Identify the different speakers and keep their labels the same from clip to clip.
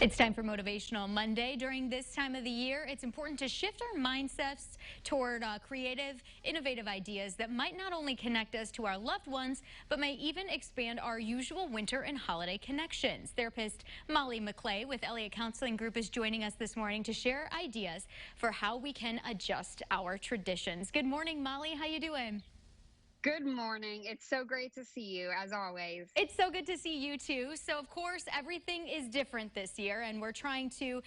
Speaker 1: It's time for Motivational Monday. During this time of the year, it's important to shift our mindsets toward creative, innovative ideas that might not only connect us to our loved ones, but may even expand our usual winter and holiday connections. Therapist Molly McLay with Elliott Counseling Group is joining us this morning to share ideas for how we can adjust our traditions. Good morning, Molly. How you doing?
Speaker 2: Good morning. It's so great to see you, as always.
Speaker 1: It's so good to see you too. So of course, everything is different this year, and we're trying to,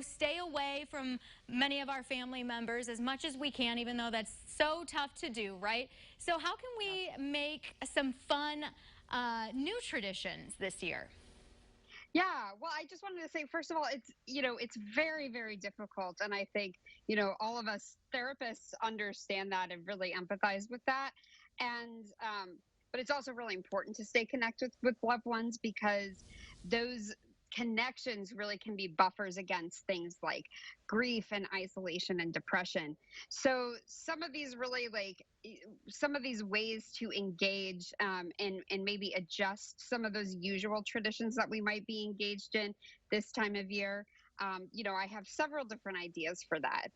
Speaker 1: stay away from many of our family members as much as we can, even though that's so tough to do, right? So how can we make some fun new traditions this year?
Speaker 2: Yeah, well, I just wanted to say, first of all, it's very, very difficult. And I think, all of us therapists understand that and really empathize with that. And, but it's also really important to stay connected with loved ones because those connections really can be buffers against things like grief and isolation and depression. So some of these really some of these ways to engage and maybe adjust some of those usual traditions that we might be engaged in this time of year. I have several different ideas for that.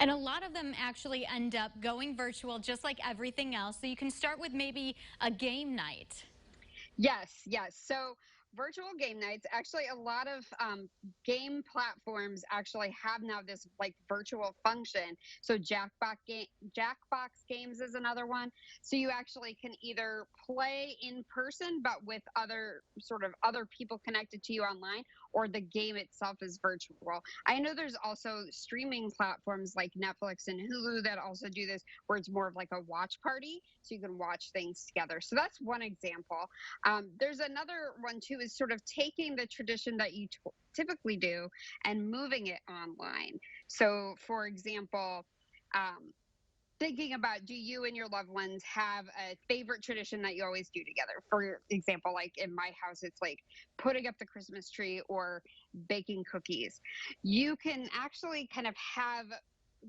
Speaker 1: And a lot of them actually end up going virtual, just like everything else. So you can start with maybe a game night.
Speaker 2: Yes, yes. So virtual game nights, actually, a lot of game platforms actually have now this like virtual function. So Jackbox games is another one. So you actually can either play in person, but with other people connected to you online, or the game itself is virtual. I know there's also streaming platforms like Netflix and Hulu that also do this, where it's more of like a watch party, so you can watch things together. So that's one example. There's another one too, is sort of taking the tradition that you typically do and moving it online. So, for example, thinking about, do you and your loved ones have a favorite tradition that you always do together? For example, like in my house, it's like putting up the Christmas tree or baking cookies. You can actually kind of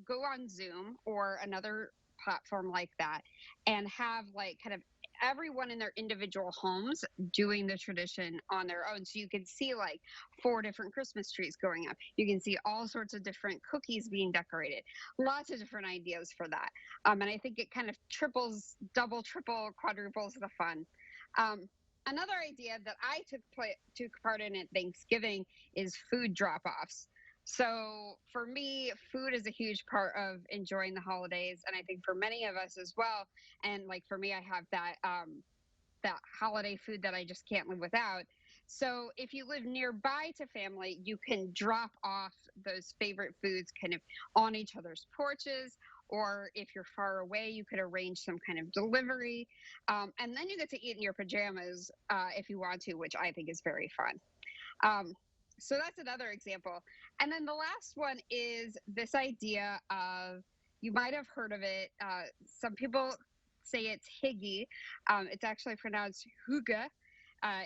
Speaker 2: go on Zoom or another platform like that and have like kind of everyone in their individual homes doing the tradition on their own. So you can see like 4 different Christmas trees going up. You can see all sorts of different cookies being decorated. Lots of different ideas for that. And I think it kind of triples, double, triple, quadruples the fun. Another idea that I took part in at Thanksgiving is food drop-offs. So for me, food is a huge part of enjoying the holidays, and I think for many of us as well. And like for me, I have that holiday food that I just can't live without. So if you live nearby to family, you can drop off those favorite foods kind of on each other's porches. Or if you're far away, you could arrange some kind of delivery. And then you get to eat in your pajamas if you want to, which I think is very fun. So that's another example. And then the last one is this idea of, you might have heard of it. Some people say it's hygge. It's actually pronounced hygge.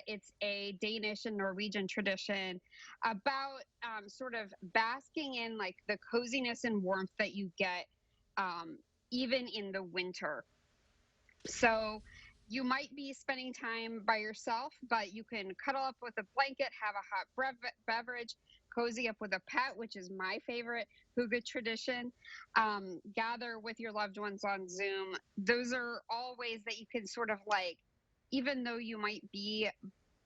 Speaker 2: It's a Danish and Norwegian tradition about sort of basking in like the coziness and warmth that you get even in the winter. So you might be spending time by yourself, but you can cuddle up with a blanket, have a hot beverage, cozy up with a pet, which is my favorite hygge tradition. Gather with your loved ones on Zoom. Those are all ways that you can sort of like, even though you might be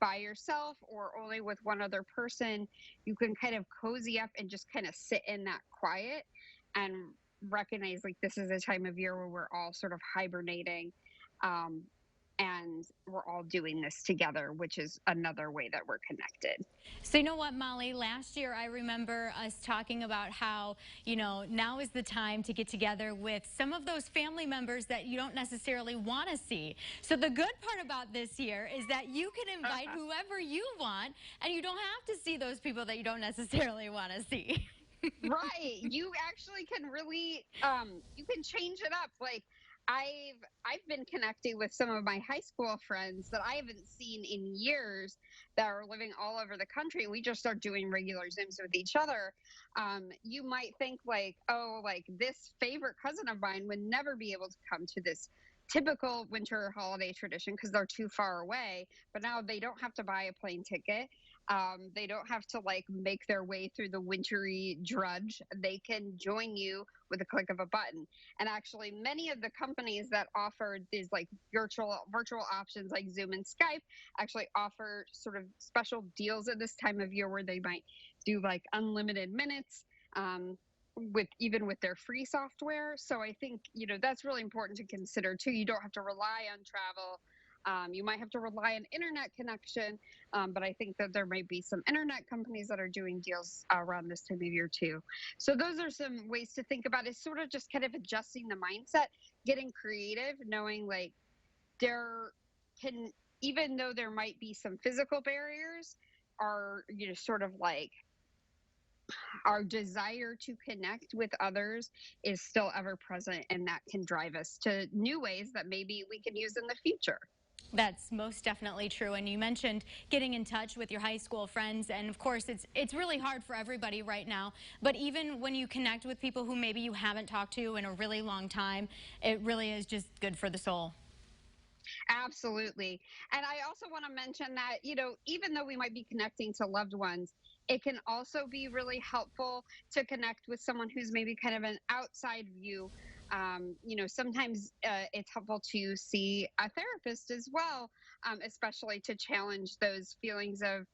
Speaker 2: by yourself or only with one other person, you can kind of cozy up and just kind of sit in that quiet and recognize like this is a time of year where we're all sort of hibernating. And we're all doing this together, which is another way that we're connected.
Speaker 1: So you know what, Molly, last year I remember us talking about how, now is the time to get together with some of those family members that you don't necessarily want to see. So the good part about this year is that you can invite whoever you want, and you don't have to see those people that you don't necessarily want to see.
Speaker 2: Right. You actually can really, you can change it up. Like, I've been connecting with some of my high school friends that I haven't seen in years that are living all over the country. We just start doing regular Zooms with each other. You might think like, oh, like this favorite cousin of mine would never be able to come to this typical winter holiday tradition because they're too far away. But now they don't have to buy a plane ticket. They don't have to like make their way through the wintry drudge. They can join you with a click of a button. And actually, many of the companies that offer these like virtual options like Zoom and Skype actually offer sort of special deals at this time of year where they might do like unlimited minutes. With their free software. So I think, that's really important to consider too. You don't have to rely on travel. You might have to rely on internet connection, but I think that there might be some internet companies that are doing deals around this time of year too. So those are some ways to think about it. Sort of just kind of adjusting the mindset, getting creative, knowing like there can, even though there might be some physical barriers, are, sort of like our desire to connect with others is still ever present, and that can drive us to new ways that maybe we can use in the future.
Speaker 1: That's most definitely true. And you mentioned getting in touch with your high school friends. And of course, it's really hard for everybody right now. But even when you connect with people who maybe you haven't talked to in a really long time, it really is just good for the soul.
Speaker 2: Absolutely. And I also want to mention that, even though we might be connecting to loved ones, it can also be really helpful to connect with someone who's maybe kind of an outside view. Sometimes it's helpful to see a therapist as well, especially to challenge those feelings of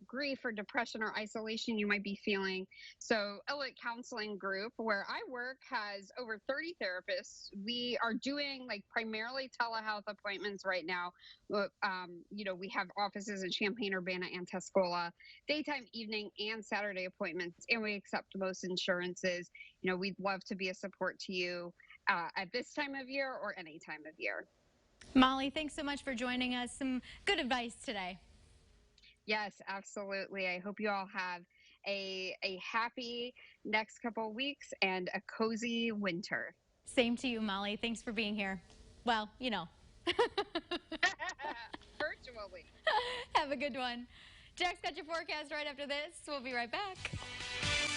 Speaker 2: grief or depression or isolation you might be feeling. So Elliott Counseling Group, where I work, has over 30 therapists. We are doing like primarily telehealth appointments right now. We have offices in Champaign, Urbana, and Tuscola, daytime, evening, and Saturday appointments, and we accept most insurances. We'd love to be a support to you at this time of year or any time of year.
Speaker 1: Molly, thanks so much for joining us. Some good advice today.
Speaker 2: Yes, absolutely. I hope you all have a happy next couple of weeks and a cozy winter.
Speaker 1: Same to you, Molly. Thanks for being here. Well,
Speaker 2: Virtually.
Speaker 1: Have a good one. Jack's got your forecast right after this. We'll be right back.